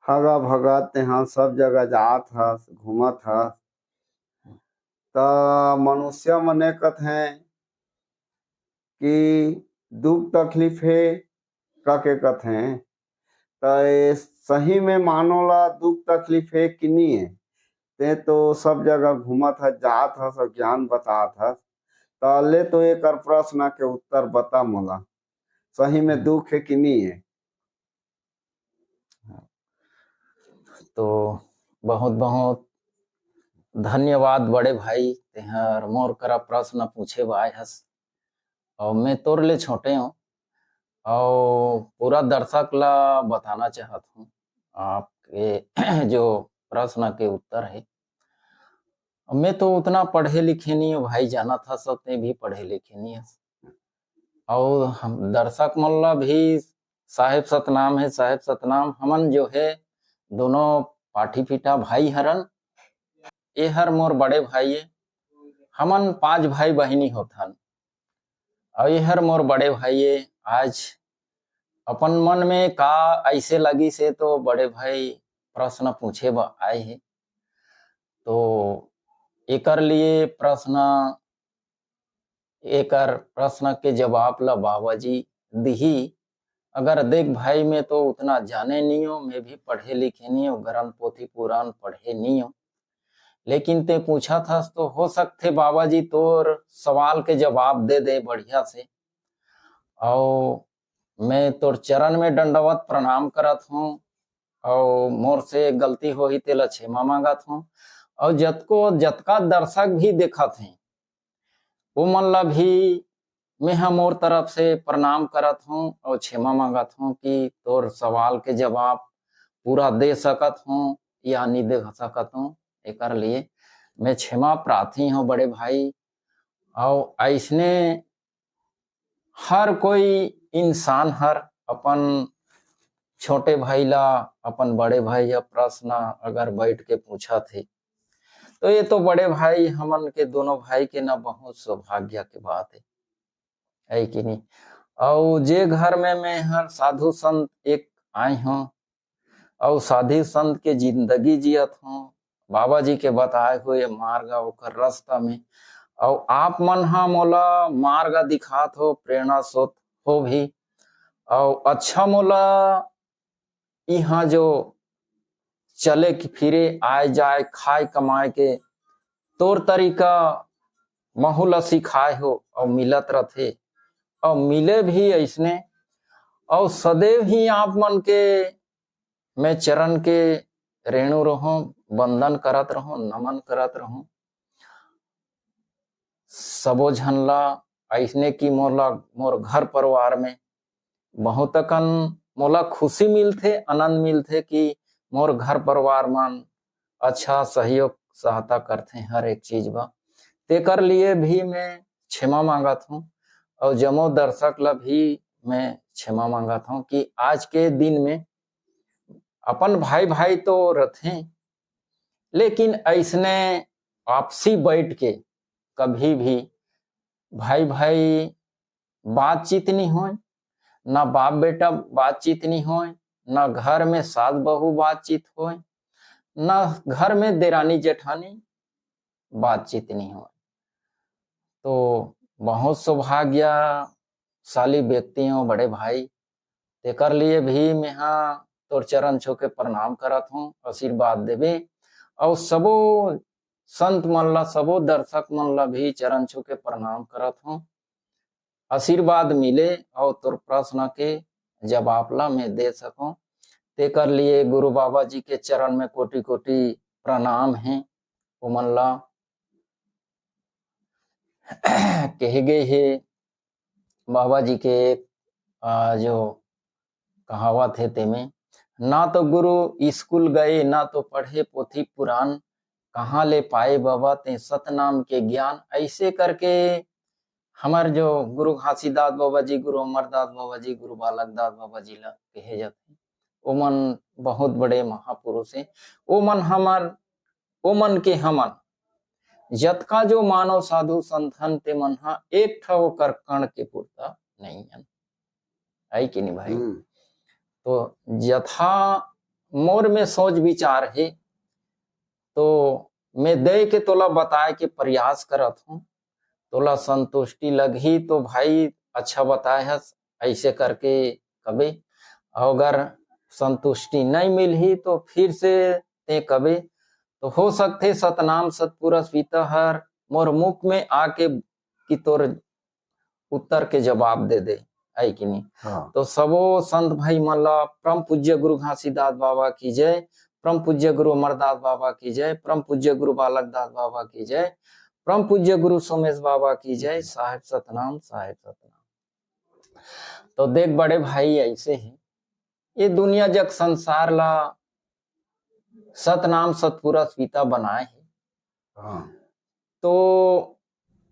हगा भगत तेहा सब जगह जात हस घूमत हस त मनुष्य मने कथे कि दुख तकलीफ है कके कथे त ये सही में मानो ला दुख तकलीफ है कि नहीं है। ते तो सब जगह घूमत हस जात हस और ज्ञान बतात हस तले तो एक प्रश्न के उत्तर बता मोला सही में दुख है कि नहीं है। तो बहुत बहुत धन्यवाद बड़े भाई तेहर मोर करा प्रश्न पूछे बाय हस और मैं तोर ले छोटे हूँ और पूरा दर्शक ला बताना चाहत हूँ आपके जो प्रश्न के उत्तर है। मैं तो उतना पढ़े लिखे नहीं हूँ भाई, जाना था सबने भी पढ़े लिखे नहीं है और हम दर्शक मल्ला भी साहेब सतनाम है, साहेब सतनाम हमन जो है दोनों पाठी पिता भाई हरन। ये हर मोर बड़े भाई है, हमन 5 भाई बहिनी होथन और ये हर मोर बड़े भाई है। आज अपन मन में का ऐसे लगी से तो बड़े भाई प्रश्न पूछे आए है तो एकर लिए प्रश्न के जवाब ला बाबा जी दिही। अगर देख भाई मैं तो उतना जाने नहीं हो, मैं भी पढ़े लिखे नहीं हो, ग्रंथ पोथी पुराण पढ़े नहीं हो, लेकिन ते पूछा था तो हो सकते बाबा जी तोर सवाल के जवाब दे दे बढ़िया से। और मैं तोर चरण में दंडवत प्रणाम करत हूँ और मोर से गलती हो ही तेला क्षमा मांगत हूँ और जतका दर्शक भी देखत हैं वो मन ला भी मैं मोर तरफ से प्रणाम करत हूँ और क्षमा मांगत हूँ कि तोर सवाल के जवाब पूरा दे सकत हूँ या नहीं दे सकत हूँ। एकर लिए मैं क्षमा प्रार्थी हूँ बड़े भाई। और ऐसने हर कोई इंसान हर अपन छोटे भाई ला अपन बड़े भाई या प्रश्न अगर बैठ के पूछा थे तो ये तो बड़े भाई हमन के दोनों भाई के ना बहुत सौभाग्य के बात है कि नहीं। और जे घर में मैं हर साधु संत एक आए हूँ और साधु संत के जिंदगी जियत हूँ, बाबा जी के बताए हुए मार्ग और रास्ता में और आप मन हा मोला मार्ग दिखात हो, प्रेरणा स्रोत हो भी और अच्छा मोला यहाँ जो चले फिरे आए जाए खाए कमाए के तोर तरीका महुला सिखाए हो और मिलत रथे और मिले भी ऐसने और सदैव ही आप मन के मैं चरण के रेणु रहूं, वंदन करत रहूं, नमन करत रहूं। सबो झनला ऐसने की मोर घर परिवार में बहुत कन मोला खुशी मिलथे, आनंद मिलथे कि मोर घर परिवार मन अच्छा सहयोग सहायता करते हर एक चीज बा। तेकर लिए भी मैं क्षमा मांगत हूँ और जमो दर्शक ला भी मैं क्षमा मांगत हूँ कि आज के दिन में अपन भाई भाई तो रहते लेकिन ऐसने आपसी बैठ के कभी भी भाई भाई बातचीत नहीं हो, ना बाप बेटा बातचीत नहीं हो, ना घर में सास बहू बातचीत हो, ना घर में देरानी जेठानी बातचीत नहीं हो। तो बहुत सौभाग्यशाली व्यक्ति हो बड़े भाई। तेकर लिए भी मैं हाँ तोर चरण छू के प्रणाम करत हूँ, आशीर्वाद देवे और सबो संत मन ला सबो दर्शक मन ला भी चरण छू के प्रणाम करत हूँ, आशीर्वाद मिले और तोर प्रश्न के जवाब ला मैं दे सकूं। तेकर लिए गुरु बाबा जी के चरण में कोटि कोटि प्रणाम है। उमन ला कहे गए है बाबा जी के जो कहावत है तेमें, ना तो गुरु स्कूल गए ना तो पढ़े पोथी पुराण, कहाँ ले पाए बाबा ते सतनाम के ज्ञान। ऐसे करके हमारे जो गुरु घासीदास बाबा जी, गुरु अमरदास बाबा जी, गुरु बालक दास बाबा जी ला कहे जाते हैं। वो मन बहुत बड़े महापुरुष है। वो मन के हमन जतका जो मानव साधु संतन ते मन हा एक ठो कर कण के पुरता नहीं है कि नहीं भाई। तो यथा मोर में सोच विचार है, तो मैं दे के तोला बताए के प्रयास करत हूँ, तोला संतुष्टि लगी तो भाई अच्छा बताए हस, ऐसे करके कबे, अगर संतुष्टि नहीं मिली तो फिर से ते कबे, तो हो सकते सतनाम सतपुरुष पिता हर मोर मुख में आके कि तोर उत्तर के जवाब दे दे, है कि नहीं। हाँ। तो सबो संत भाई मन ला परम पूज्य गुरु घासीदास बाबा की जय, परम पूज्य गुरु अमरदास बाबा की जय, परम पूज्य गुरु बालक दास बाबा की जय, परम पूज्य गुरु सोमेश बाबा की जय। साहेब सतनाम, साहेब सतनाम। तो देख बड़े भाई, ऐसे ही ये दुनिया जग संसार ला सतनाम सतपुरुष पिता बनाए है, हाँ। तो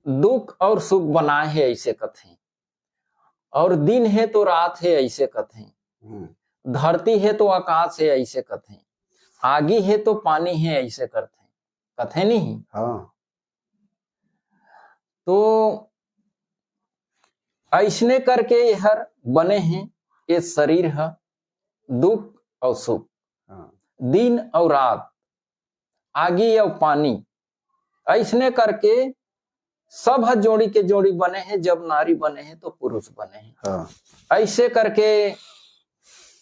दुख और सुख बनाए है ऐसे कथे, और दिन है तो रात है ऐसे कथे, धरती है तो आकाश है ऐसे कथे, आगी है तो पानी है ऐसे करते कथे नहीं। हाँ। तो ऐसने करके हर बने हैं, ये शरीर है दुख और सुख, हाँ। दिन और रात, आगी और पानी, ऐसने करके सब हाथ जोड़ी के जोड़ी बने हैं। जब नारी बने हैं तो पुरुष बने हैं। हाँ। ऐसे करके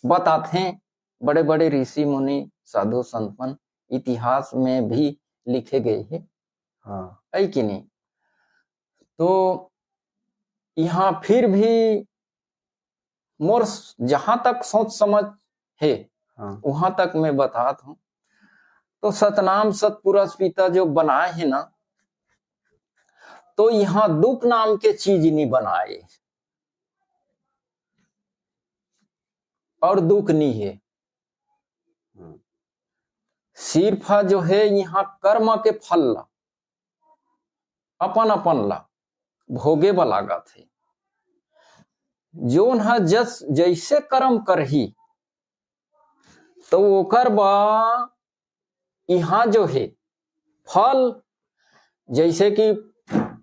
बताते हैं बड़े बड़े ऋषि मुनि साधु संतन, इतिहास में भी लिखे गए हैं। हाँ। है कि नहीं। तो यहाँ फिर भी मोर जहां तक सोच समझ है, हाँ। वहां तक मैं बताता हूँ। तो सतनाम सतपुरुष पिता जो बनाए हैं ना, तो यहाँ दुख नाम के चीज नहीं बनाए, और दुख नहीं है। सिर्फ जो है यहाँ कर्म के फल ला अपन अपन ला भोगे वाला थे, जोन है जस जैसे कर्म करही तो ओकर बा यहाँ जो है फल। जैसे कि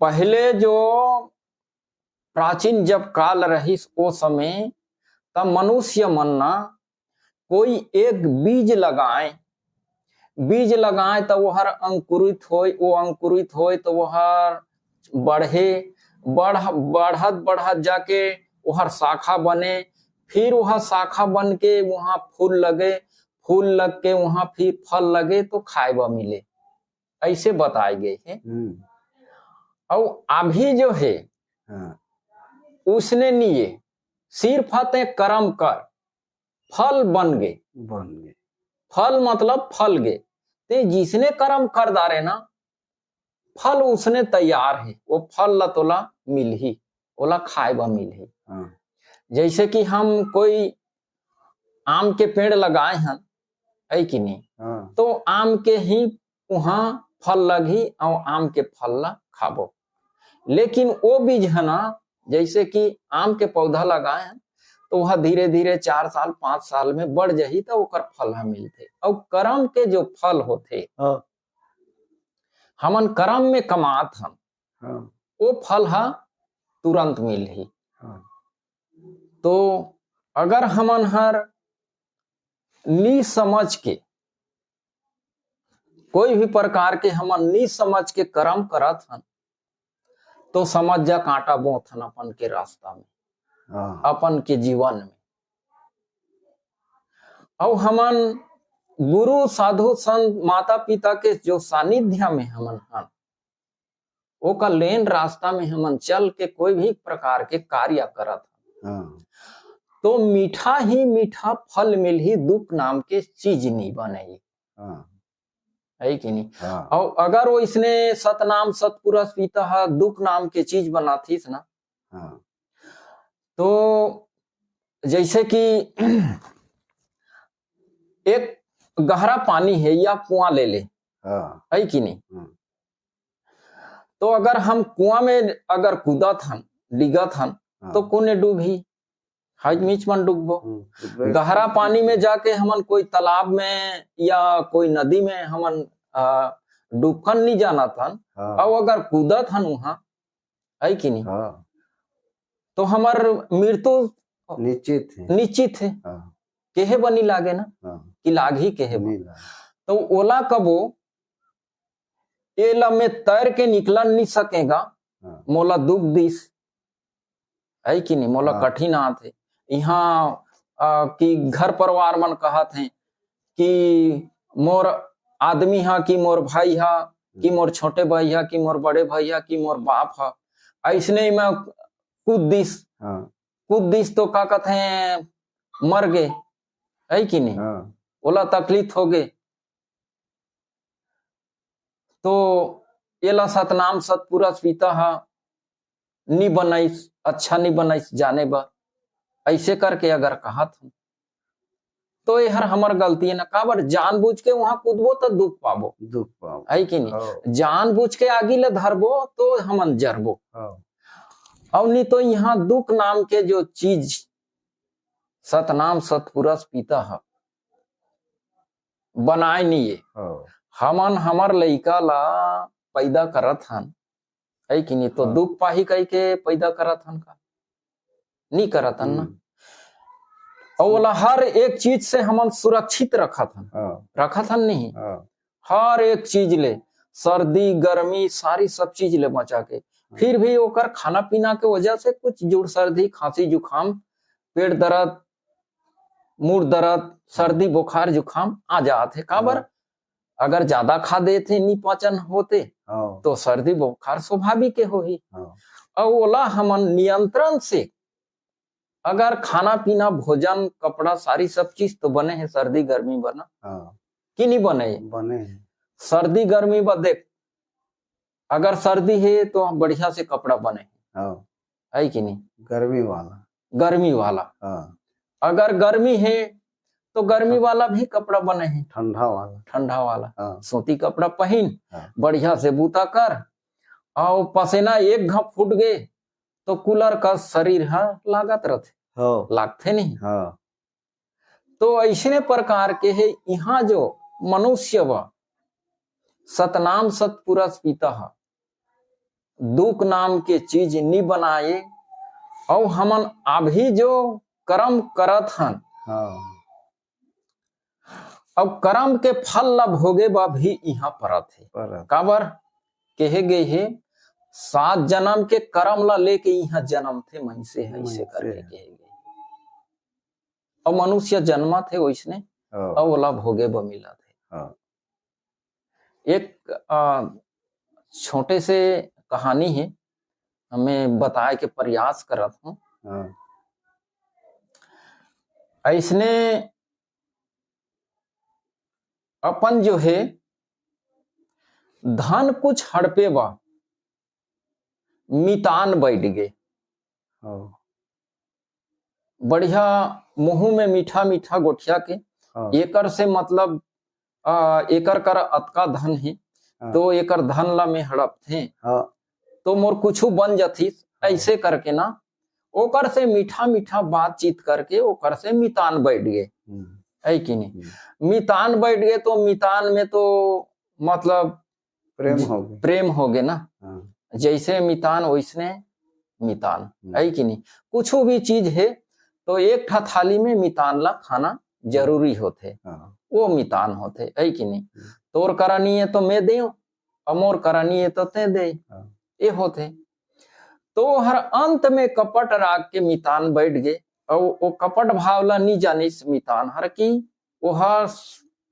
पहले जो प्राचीन जब काल रही वो समय, तब मनुष्य मनना कोई एक बीज लगाए, बीज लगाए तो वह अंकुरित होए, वो अंकुरित होए तो वह बढ़े, बढ़त बढ़त जाके वह शाखा बने, फिर वह शाखा बन के वहां फूल लगे, फूल लग के वहां फिर फल लगे तो खाएबा मिले, ऐसे बताए गए हैं। और अभी जो है उसने नहीं, सिर्फ आते कर्म कर फल बन गए, फल मतलब फल गए। ते जिसने कर्म कर डारे ना, फल उसने तैयार है, वो फल ला तोला मिल ही, ओला खाएबा मिल ही। जैसे कि हम कोई आम के पेड़ लगाए हैं, है कि नहीं। तो आम के ही वहां फल लगी और आम के फल ला खाबो। लेकिन वो बीज है ना, जैसे कि आम के पौधा लगाए हैं तो वह धीरे धीरे 4 साल 5 साल में बढ़ जाही तो ओकर फल हम मिलते। और कर्म के जो फल होते, हमन कर्म में कमात हम, वो फल हा तुरंत मिल ही। तो अगर हमन हर नी समझ के कोई भी प्रकार के हमन नी समझ के कर्म करत हन, तो समझ जा कांटा बोत हन अपन के रास्ता में, अपन के जीवन में। और हमन गुरु साधु संत माता पिता के जो सानिध्य में हमन हन, वो का लेन रास्ता में हमन चल के कोई भी प्रकार के कार्य करत हन, तो मीठा ही मीठा फल मिल ही, दुख नाम के चीज नहीं बने, है कि नहीं। और अगर वो इसने सतनाम सतपुरुष पिता दुख नाम के चीज बनातीस ना, तो जैसे कि एक गहरा पानी है या कुआं ले ले, है कि नहीं। तो अगर हम कुआं में अगर कूदत हन, डिगत हन, तो कोने डूबी, हज मीच मन डूबो। गहरा पानी में जाके हमन कोई तालाब में या कोई नदी में हमन डूबकन नहीं जाना थन, और अगर कूदत हन वहां, है कि नहीं, तो हमार मृत्यु निश्चित है, केहे बनी लागे ना। कि लागी के है नहीं ला। तो ओला कबो एला में तैर के निकला नहीं सकेगा हाँ, मोला दुख दिस है कि नहीं मोला हाँ। कठिन आथे यहाँ कि घर परिवार मन कहत हैं कि मोर आदमी हा कि मोर भाई हा कि मोर छोटे भाई हा कि मोर बड़े भाई हा कि मोर बाप हा ऐसने ही मैं हाँ, कूद दिस तो का कहते हैं मर गए है कि नहीं हाँ, ओला तकलीफ हो गए तो एला सतनाम सतपुरुष पिता हा नहीं बनाइस अच्छा नहीं बनाइस जाने बा ऐसे करके अगर कहत हूं तो ये हर हमर गलती है ना काबर जानबूझ के वहां कूदबो तो दुख पाबो दुख पाओ। है कि नहीं हाँ, जानबूझ के आगे ले धरबो तो हमन जरबो हाँ, और नहीं तो यहाँ दुख नाम के जो चीज सतनाम सतपुरुष पिता है बनाए नहीं है हाँ, हमन हमर लइका ला पैदा करत हन है कि नहीं तो हाँ। दुख पाही कह के पैदा करत हन का नहीं करत हन ना और वाला हर एक चीज से हमन सुरक्षित रखत हन हाँ, रखत हन नहीं हाँ, हर एक चीज ले सर्दी गर्मी सारी सब चीज ले बचा के फिर भी ओकर खाना पीना के वजह से कुछ जोड़ सर्दी खांसी जुकाम पेट दर्द मुंह दर्द सर्दी बुखार जुकाम आ जाते काबर हाँ। अगर ज्यादा खा देते नहीं पाचन होते हाँ, तो सर्दी बुखार स्वाभाविक के हो ही हाँ, और ओला हमन नियंत्रण से अगर खाना पीना भोजन कपड़ा सारी सब चीज तो बने हैं सर्दी गर्मी बना हाँ, कि नहीं बने बने हैं। सर्दी गर्मी ब देख अगर सर्दी है तो बढ़िया से कपड़ा बने हाँ, है कि नहीं गर्मी वाला। गर्मी वाला हाँ, अगर गर्मी है तो गर्मी वाला भी कपड़ा बने हैं ठंडा वाला। ठंडा वाला हाँ, सूती कपड़ा पहन हाँ, बढ़िया से बूता कर और पसीना एक घप फूट गए तो कूलर का शरीर है लागत रहते हाँ, लागते नहीं हाँ, तो ऐसे प्रकार के है यहाँ जो मनुष्य व सतनाम सतपुरुष पिता है दुख नाम के चीज नहीं बनाए और हमन अभी जो कर्म करत हन हाँ, अब कर्म के फल ला भोगे बा भी यहाँ परत है पर काबर कहे गए है 7 जन्म के कर्म ला लेके यहाँ जन्म थे मनुष्य है ऐसे करके कहे गए और मनुष्य जन्मा थे वैसने हाँ, और ओला भोगे ब मिला थे हाँ, एक छोटे से कहानी है हमें बताए के प्रयास करत हूँ हाँ, ऐसने अपन जो है धन कुछ हड़पे बा मितान बैठ गए हाँ, बढ़िया मुंह में मीठा मीठा गोठिया के हाँ, एकर से मतलब एकर कर अतका धन है हाँ, तो एकर धन ला में हड़प थे हाँ, तो मोर कुछ बन जथीस ऐसे करके ना ओकर से मीठा मीठा बातचीत करके ओकर से मितान बैठ गए है कि नहीं मितान बैठ गए तो मितान में तो मतलब प्रेम हो गए। प्रेम हो गए ना हाँ, जैसे मितान वैसने मितान है कि नहीं कुछ भी चीज है तो एक ठा थाली में मितान ला खाना जरूरी होते हाँ, वो मितान होते है कि नहीं तोर करानी है तो मैं दे अमोर करानी है तो ते दे हाँ, ये होते तो हर अंत में कपट राग के मितान बैठ गए और वो कपट भावला नहीं जानिस मितान हर की वो हर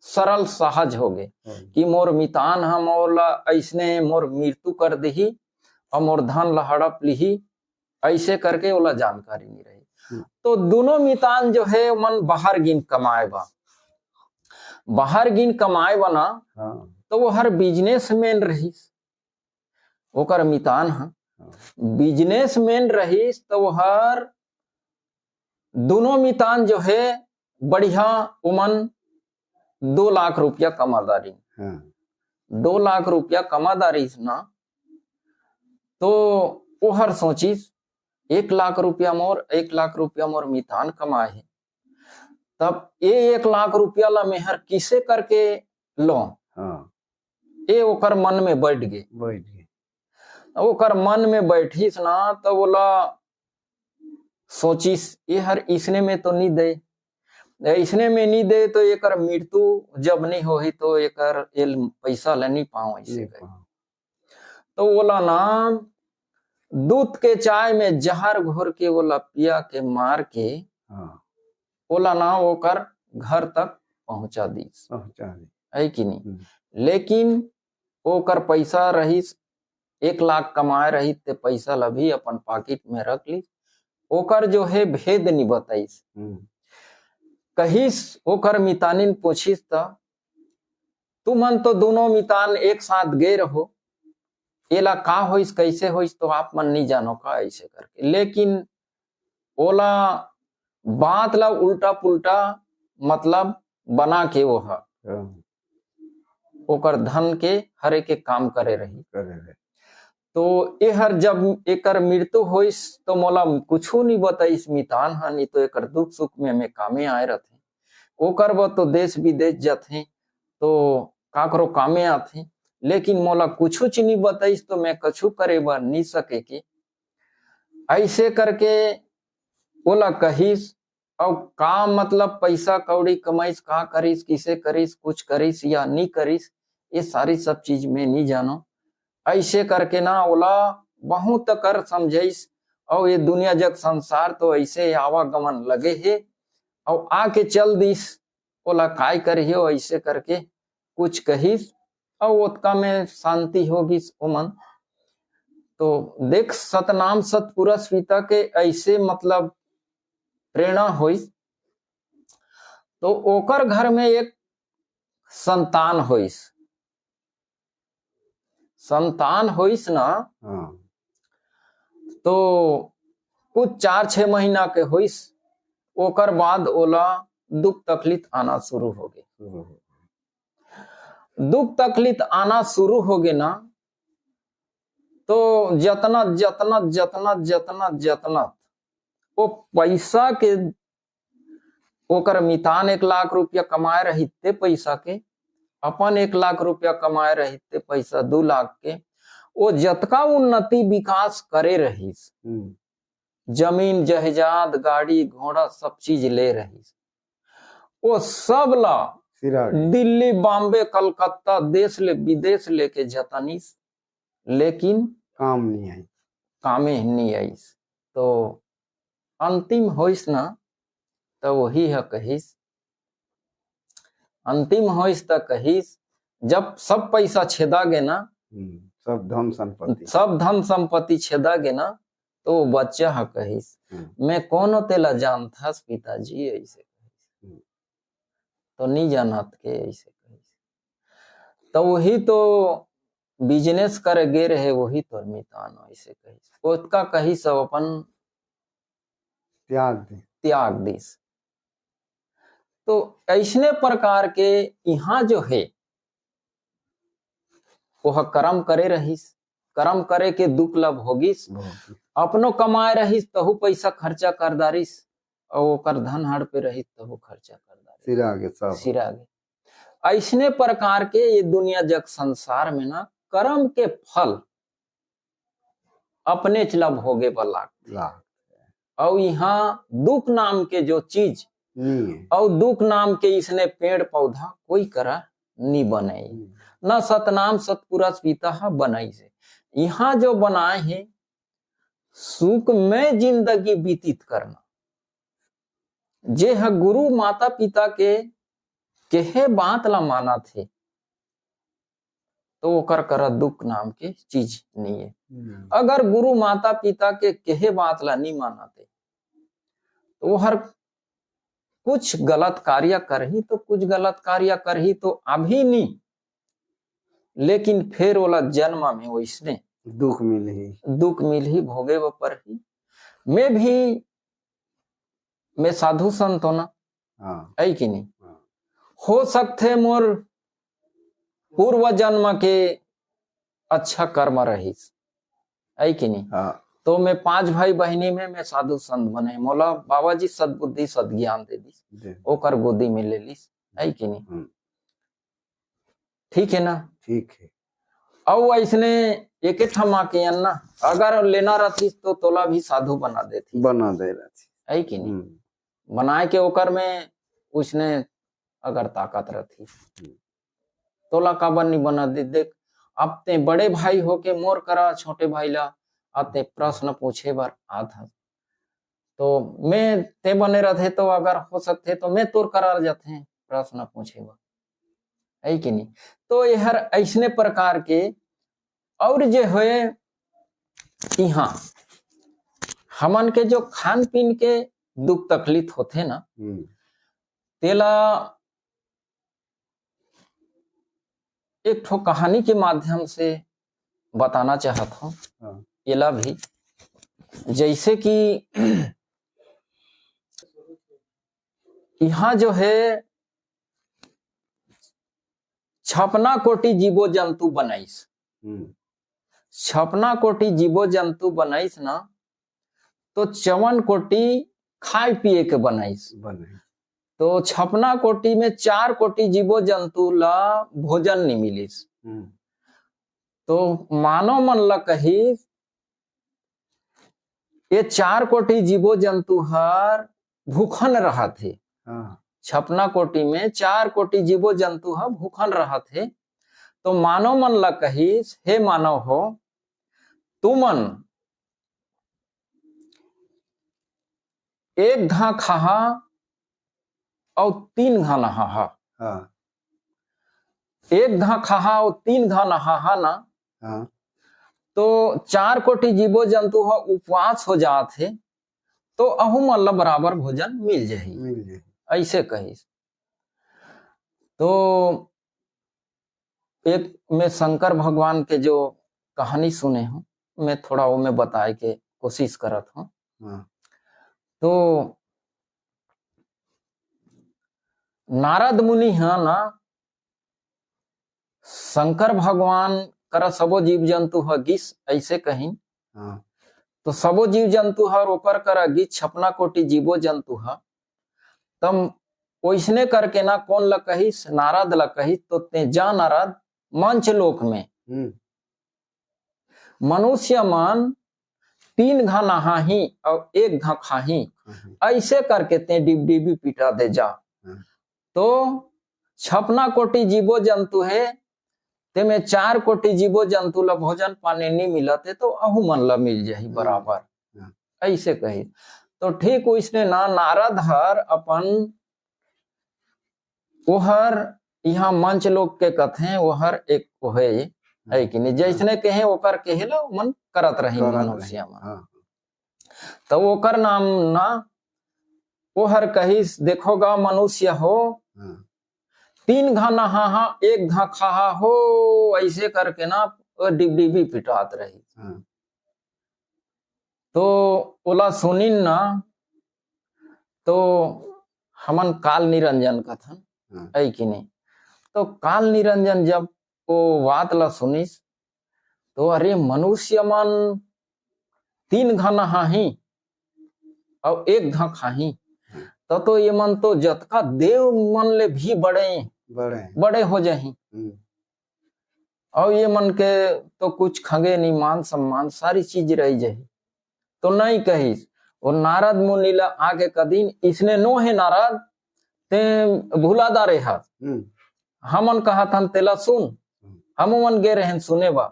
सरल सहज हो गए कि मोर मितान हम मोर ला ऐसने मोर मृत्यु कर दही और मोर धन ला हड़प लिही ऐसे करके ओला जानकारी नहीं रही तो दोनों मितान जो है मन बाहर गिन कमाए बा बाहर गिन कमाए बना हाँ, तो वो हर बिजनेसमैन रहीस ओकर मितान हा बिजनेसमैन रहीस तो वो हर दोनों मितान जो है बढ़िया उमन 2 लाख रुपया कमादारी हाँ, 2 लाख रुपया कमादारी ना तो वो हर सोचिस 1 लाख रुपया मोर मितान कमाए है तब ये 1 लाख रुपया ला मेहर किसे करके लो हाँ, ये ओकर मन में बैठ गए बैठ गए। ओकर मन में बैठिस ना तो बोला सोचिस ये हर इसने में तो नहीं दे ऐसने में नहीं दे तो एकर मृत्यु जब नहीं होही तो एकर एल पैसा ले नहीं पाओ ऐसे कही। तो बोला ना दूध के चाय में जहर घोर के बोला पिया के मार के हाँ, बोला ना ओकर घर तक पहुंचा दी पहुंचा दी। है कि नहीं। लेकिन ओकर पैसा रही 1 लाख कमाए रही ते पैसा ला भी अपन पॉकेट में रख ली। ओकर जो है भेद नहीं बताइस। कहिस ओकर मितानिन पूछिस त तुमन तो दोनों मितान एक साथ गए रहो, एला का होइस कैसे होइस तो आप मन नहीं जानो का ऐसे करके। लेकिन ओला बात ला उल्टा पुल्टा मतलब बना के वो ओकर धन के हरे के काम करे रही। तो एहर जब एकर मृत्यु होइस तो मोला कुछू नहीं बताइस मितान हा, नहीं तो एकर दुख सुख में हमें कामे आए रहते। ओकर वो तो देश विदेश जाते तो काकरो कामे आते, लेकिन मोला कुछू चीज नहीं बताइस तो मैं कछु करे बर नहीं सके के। ऐसे करके ओला कहिस और का मतलब पैसा कौड़ी कमाइस का करिस, किसे करिस, कुछ करिस या नहीं करिस, ये सारी सब चीज में नहीं जानो। ऐसे करके ना ओला बहुत कर समझाइस और ये दुनिया जग संसार तो ऐसे आवागमन लगे है और आके चल दिस। ओला काय करी हो ऐसे करके कुछ कहिस और ओतका में शांति होगी ओमन। तो देख सतनाम सतपुरुष पिता के ऐसे मतलब प्रेरणा होइस। तो ओकर घर में एक संतान होइस। संतान होइस ना तो कुछ 4-6 महीना के होइस। ओकर बाद ओला दुख तकलीफ आना शुरू हो गए। दुख तकलीफ आना शुरू हो गए ना तो जतना जतना जतना जतना जतना वो पैसा के ओकर मितान 1 लाख रुपया कमाए रहिते पैसा के, अपन 1 लाख रुपया कमाए रहिते पैसा 2 लाख के, वो जतका उन्नति विकास करे रहीस, जमीन जायदाद गाड़ी घोड़ा सब चीज ले रहीस, वो सब ला दिल्ली बॉम्बे कलकत्ता देश ले विदेश लेके जतनीस, लेकिन कामे नहीं आईस। तो अंतिम होइस ना तो वही है कहिस, अंतिम होइस त कहिस जब सब पैसा छेदा गे ना, सब धन संपत्ति छेदा गे ना तो बच्चा है कहिस मैं कौन तेला जानता पिताजी ऐसे कहिस। तो नहीं जानत के ऐसे कहिस। तो वही तो बिजनेस करे गे रहे वही तो मितान ऐसे कहिस। ओतका कहिस अपन त्याग दिस। तो ऐसने प्रकार के यहाँ जो है वह कर्म करे रहीस, कर्म करे के दुख लब होगिस, अपनो कमाए रहीस तहु पैसा खर्चा कर दारिस और ओकर धन हड़ पे रही तहु खर्चा कर दारिस सिरागे। ऐसने प्रकार के ये दुनिया जग संसार में ना कर्म के फल अपने चला भोगे वाला और यहाँ दुख नाम के जो चीज और दुख नाम के इसने पेड़ पौधा कोई करा नहीं बनाई, न सतनाम सतपुरुष पिता बनाई से। यहाँ जो बनाए हैं सुख में जिंदगी व्यतीत करना, जे है गुरु माता पिता के केहे बात ला माना थे तो ओकर करा दुख नाम के चीज नहीं है। अगर गुरु माता पिता के केहे बात ला नहीं माना थे तो हर कुछ गलत कार्य करही तो कुछ गलत कार्य करही तो अभी नहीं, लेकिन फिर ओला जन्म में वैसने दुख मिल ही भोगे वो पर ही। मैं साधु संत होना है कि नहीं, हो सकते मोर पूर्व जन्म के अच्छा कर्म रहीस है कि नहीं। तो मैं 5 भाई बहनी में मैं साधु संत बने, मोला बाबा जी सद्बुद्धि सद्ज्ञान दे दी, ओकर गोदी में ले लीस है कि नहीं। ठीक है ना, ठीक है। और ऐसने एक ठमा के अन्ना अगर लेना रहती तो तोला भी साधु बना दे रही है कि नहीं। बनाए के ओकर में उसने अगर ताकत रहती तोला काबर नहीं बना दे। देख अब ते बड़े भाई होके मोर करा छोटे भाई ला आते प्रश्न पूछे बार आता तो मैं ते बने रहते तो अगर हो सकते तो मैं तोर करा जाते प्रश्न पूछे बार, है कि नहीं। तो यह ऐसने प्रकार के और जे हुए यहाँ हमन के जो खान पीन के दुख तकलीफ होते ना तेला एक ठो कहानी के माध्यम से बताना चाहता हूँ। एला भी जैसे कि यहाँ जो है 56 कोटि जीवो जंतु बनाइस, 56 कोटि जीवो जंतु बनाइस ना तो 54 कोटि खाए पिए के बनाइस। तो 56 कोटि में 4 कोटि जीवो जंतु ला भोजन नहीं मिलिस। तो मानव मन ला कही ये 4 कोटि जीवो जंतु हर भूखन रहा थे। 56 कोटि में 4 कोटि जीवो जंतु हर भूखन रहा थे। तो मानव मन ला कही हे मानव हो तुमन एक घा खाहा और 3 घा नहा। एक घा खाहा और 3 घा नहा ना तो 4 कोटि जीवो जंतु हो उपवास हो जाते तो अहू मन ला बराबर भोजन मिल जाही ऐसे कही। तो एक मैं शंकर भगवान के जो कहानी सुने हूँ मैं थोड़ा वो में बताए के कोशिश करत हूँ। तो नारद मुनि है ना शंकर भगवान करा सबो जीव जंतु ह गिस ऐसे कहीं। तो सबो जीव जंतु हर ओकर करा गिस 56 कोटि जीवो जंतु ह तम ओइसने करके ना कौन ला कहिस नारद ला कहिस तो ते जा नारद मंच लोक में मनुष्य मन 3 घा नहाही और 1 घा खाही ऐसे करके ते डिबडिबी पिटा दे जा। तो 56 कोटि जीवो जंतु है ते में 4 कोटि जीवो जंतु ला भोजन पानी नहीं मिलते तो अहू मन ला मिल जाही बराबर ऐसे कही। तो ठीक उसने ना नारद हर अपन ओहर यहाँ मंच लोग के कथे ओहर एक है कि नहीं जैसने कहे ओकर कहेला मन करत रही मनुष्य मन। तो ओकर नाम ना ओहर कहिस देखोगा मनुष्य हो 3 घा नहा 1 घा खाहा हो ऐसे करके ना डिबडिबी पिटात रही। तो ओला सुनिन ना तो हमन काल निरंजन कथन है कि नहीं। तो काल निरंजन जब वो बात ला सुनिस तो अरे मनुष्य मन 3 घा नहाही और 1 घा खाही तो ये मन तो जतका देव मन ले भी बड़े हो जाही और ये मन के तो कुछ खगे नहीं मान सम्मान सारी चीज रह जाही। तो नहीं कहिस और नारद मुनि ला आगे कदीन इसने नो है नारद ते भूलादा रे हाथ हमन कहा था तेला सुन हम मन गे रहे सुने बा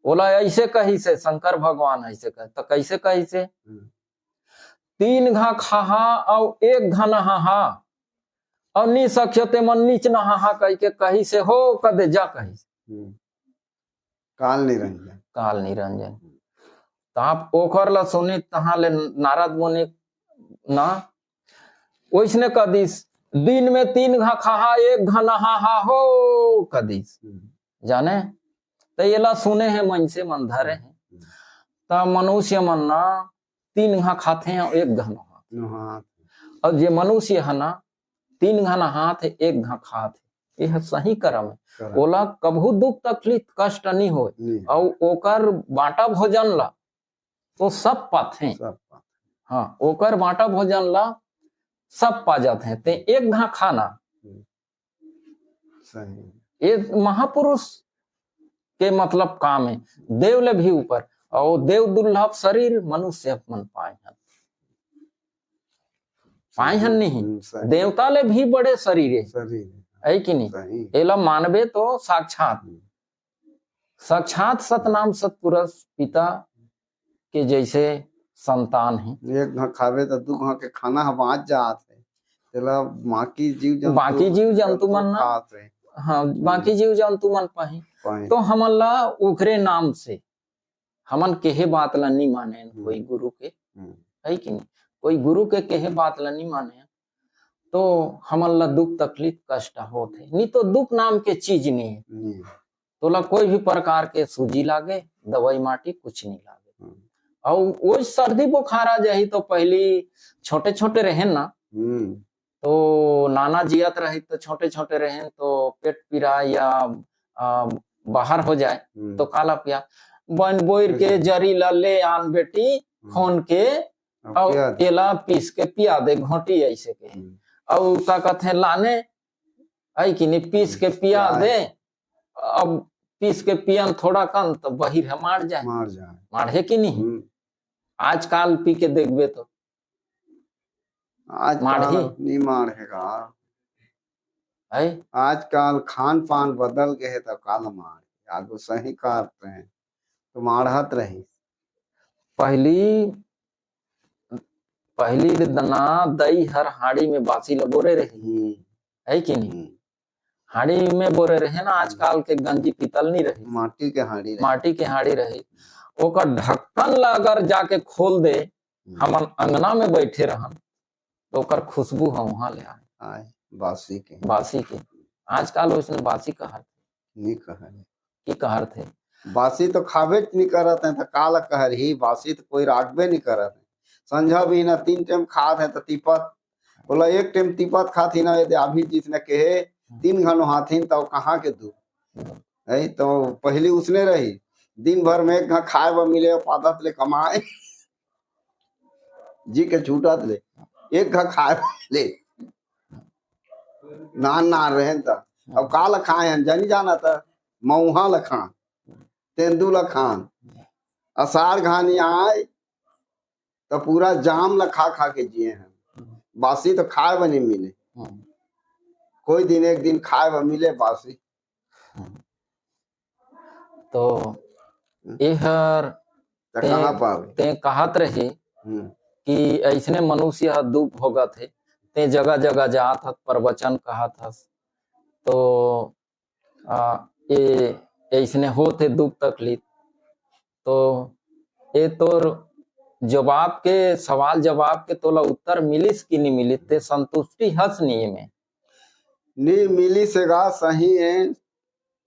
बोला ऐसे कही से शंकर भगवान ऐसे कहे तो कैसे कही से 3 घा खाहा और 1 घा नहा और नी सख्यते मन नीच नहा कह के कही से हो कदे जा कही काल निरंजन। तो आप ओखर ला सुनी तहा ले नारद मुनि ना ओइसने कदिस दिन में 3 घा खाहा 1 घा नहा हो कदिस जाने। तो ये ला सुने हैं मन से मन धरे हैं तो मनुष्य मन ना 3 घा खाते हैं और 1 घा नहा और जे मनुष्य है ना 3 घा नहात है 1 घा खात है यह सही कर्म है। ओला कभू दुख तकलीफ कष्ट नहीं हो और ओकर बांटा भोजन ला तो सब पाते हैं। हाँ ओकर बांटा भोजन ला सब पा जाते हैं ते 1 घा खाना ये महापुरुष के मतलब काम है देव ले भी ऊपर और देव दुर्लभ शरीर मनुष्य मन पाए हैं। पाए हन नहीं, सही देवता ले भी बड़े शरीर शरीर है कि नहीं, सही एला मानवे तो साक्षात साक्षात सतनाम सतपुरुष पिता के जैसे संतान है। एक घा खावे तो दू घा के खाना ह बाँच जात है, तेला बाकी जीव जंतु बाकी जीव जंतु मन ना खात है हाँ बाकी जीव जंतु मन पाही पाए तो हमन ला ओकरे नाम से हमन केहे बात ला नहीं माने कोई गुरु के है कि नहीं, कोई गुरु के केहे बात ला नहीं माने तो हमन ला दुख तकलीफ कष्ट होते नहीं, तो दुख नाम के चीज नहीं है, तोला कोई भी प्रकार के सूजी लागे दवाई माटी कुछ नहीं लागे। और वो सर्दी बुखार आ जाही तो पहली छोटे छोटे रहे ना तो नाना जियत रही तो छोटे छोटे रहे तो पेट पीरा या बाहर हो जाए तो काला पिया बन बोर के जरी ला ले आन बेटी खोन के और एला पीस के पिया दे घोटी ऐसे के और का कहते लाने आई कि नहीं पीस के पिया दे, अब पीस के पियन थोड़ा कम तो बहिर है मार जाए मारे कि नहीं। आजकल पी के देखबे तो आज नहीं मारेगा, आजकल खान पान बदल गए तो काल मार आगो सही करते हैं तो मारहत रही। पहली दना दही हर हाड़ी में बासी लगोरे रही है कि नहीं, हाड़ी में बोरे रहे ना, आजकल के गंजी पीतल नहीं रही माटी के हाड़ी रही ओकर ढक्कन ला अगर जाके खोल दे हमन अंगना में बैठे रहन तो ओकर खुशबू हम वहां ले आए बासी के आजकल उसने बासी कहर नहीं कहर की कहर थे बासी तो खावे नहीं करत है तो काला कहर ही बासी तो कोई राखबे नहीं करत है। संझा भी ना 3 टाइम खात है तो तिपत बोला 1 टाइम तिपत खाती ना यदि अभी जिसने कहे 3 घनो हाथिन तो कहाँ के दू है तो पहली उसने रही दिन भर में 1 घा खाए व मिले पादत ले कमाए जी के छूटत ले 1 घा खाए ले नान रहे अब काल खाए जनी जाना था मऊहा लखान तेंदू लखान असार घानी आए तो पूरा जाम लखा खा के जिए हैं, बासी तो खाए व नहीं मिले, कोई दिन 1 दिन खाए व मिले बासी। तो एहर कहाँ पावे ते कहत रहे कि ऐसने मनुष्य दुख भोगत है ते जगह जगह जात हत प्रवचन कहत हस तो ये ऐसने होते दुख तकलीफ तो ये तोर जवाब के सवाल जवाब के तोला उत्तर मिलिस कि नहीं मिलिस ते संतुष्टि हस नहीं मिली सेगा सही है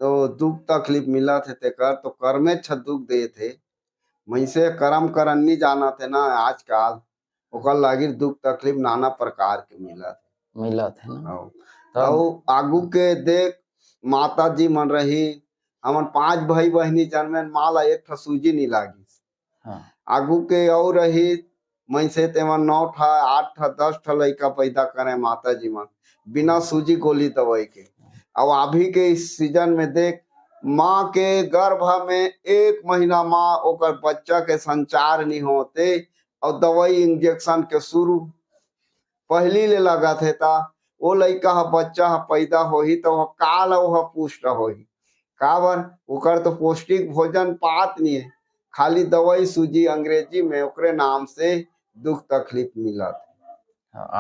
तो दुख तकलीफ मिला थे ते कर तो कर्मे छ दुख दे थे मैसे कर्म करन नहीं जाना थे ना आजकल ओकर लागी दुख तकलीफ नाना प्रकार के मिला थे ना तो आगू के देख माता जी मन रही हमन 5 भाई बहनी जन्में माला 1 ठा सूजी नहीं लागी आगू के और रही मैसे तेमन 9 ठा 8 ठा 10 ठा लड़का पैदा करे माता जी मन बिना सूजी गोली दवाई के। अब अभी के इस सीजन में देख माँ के गर्भ में 1 महीना माँ ओकर बच्चा के संचार नहीं होते और दवाई इंजेक्शन के शुरू पहली ले लगा थे ता वो लड़का बच्चा पैदा होही तो वह काल वह पुष्ट होही काबर ओकर तो पौष्टिक भोजन पात नहीं है, खाली दवाई सूजी अंग्रेजी में ओकरे नाम से दुख तकलीफ मिला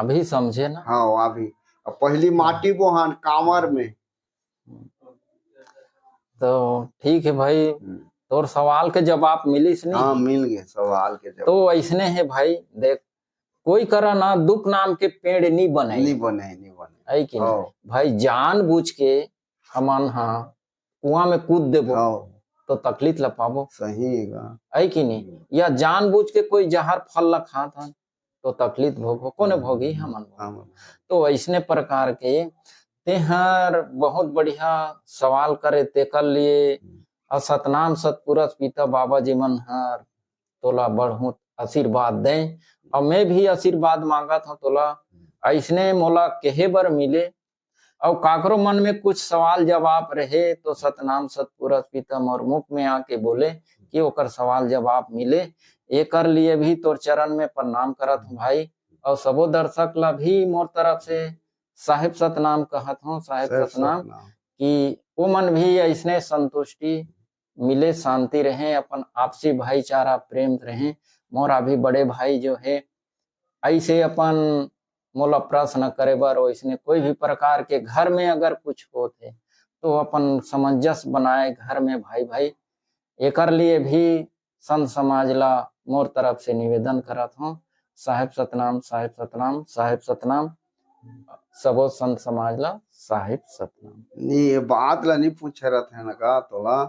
अभी समझे ना। हाँ अभी पहली माटी बोहन कांवर में तो ठीक है भाई तोर सवाल के जवाब मिलिस नहीं। हाँ मिल गए सवाल के जवाब। तो ऐसने है भाई देख कोई करा ना दुख नाम के पेड़ नहीं बने है कि नहीं भाई जानबूझ के हमन हाँ कुआं में कूद देबो तो तकलीफ ला पाबो सही है कि नहीं, या जानबूझ के कोई जहर फल ला खात हन तो तकलीफ भोगो कोने भोगी हमन। तो ऐसने प्रकार के तेहर बहुत बढ़िया सवाल करे तेकर लिए सतनाम सतपुरुष पिता बाबा जी मन हर तोला बढ़हुत आशीर्वाद दे और मैं भी आशीर्वाद मांगत हूँ तोला ऐसने मोला केहे बर मिले और काकरो मन में कुछ सवाल जवाब रहे तो सतनाम सतपुरुष पिता मोर मुख में आके बोले कि ओकर सवाल जवाब मिले एकर लिए भी तोर चरण में प्रणाम करत हूँ भाई और सबो दर्शक ला भी मोर तरफ से साहिब सतनाम कहत हूँ, साहिब सतनाम, कि वो मन भी ऐसने संतुष्टि मिले, शांति रहे, अपन आपसी भाईचारा प्रेम रहे। मोरा भी बड़े भाई जो है ऐसे अपन मोला प्रश्न करे बर, वैसने कोई भी प्रकार के घर में अगर कुछ होते तो अपन सामंजस्य बनाए घर में भाई भाई, एकर लिए भी संत समाज ला मोर तरफ से निवेदन करत हूँ। साहिब सतनाम, साहिब सतनाम, साहिब सतनाम, सबो संत समाज ला साहिब सतनाम। नहीं ये बात ला नहीं पूछे रहते हैं का तोला,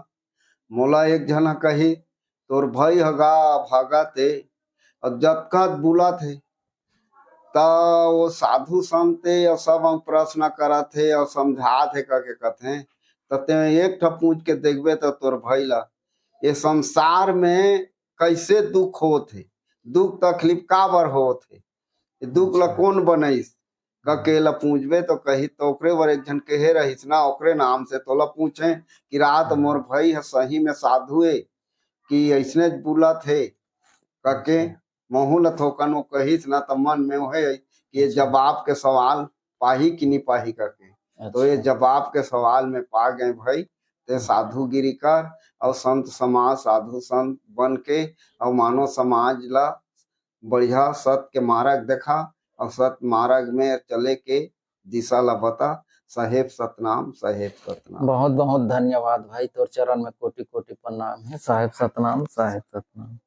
मोला एक जना कही तोर भाई हगा भागा ते और जब का बुला थे ता वो साधु संते और सब हम प्रश्न करा थे और समझा थे के कथे, तब ते एक ठा पूछ के देखबे तो तोर भाई ला ये संसार में कैसे दुख होते, दुख तकलीफ का बर होते, दुख ला कौन बनईस ककेला पूछबे तो कही तो ओकरे बर एक जन कहे रहीस ना, ओकरे नाम से तोला पूछे कि रात मोर भाई है सही में साधु है कि ऐसने बुला थे कके महू ल थोकन वो कहिस ना, तो मन में है कि ये जवाब के सवाल पाही कि नहीं पाही करके, तो ये जवाब के सवाल में पा गए भाई। ते साधुगिरी कर और संत समाज साधु संत बन के और मानव समाज ला बढ़िया सत के मार्ग देखा और सत मार्ग में चले के दिशा ला बता। साहेब सतनाम, साहेब सतनाम। बहुत बहुत धन्यवाद भाई, तोर चरण में कोटि कोटि प्रणाम है। साहेब सतनाम, साहेब सतनाम।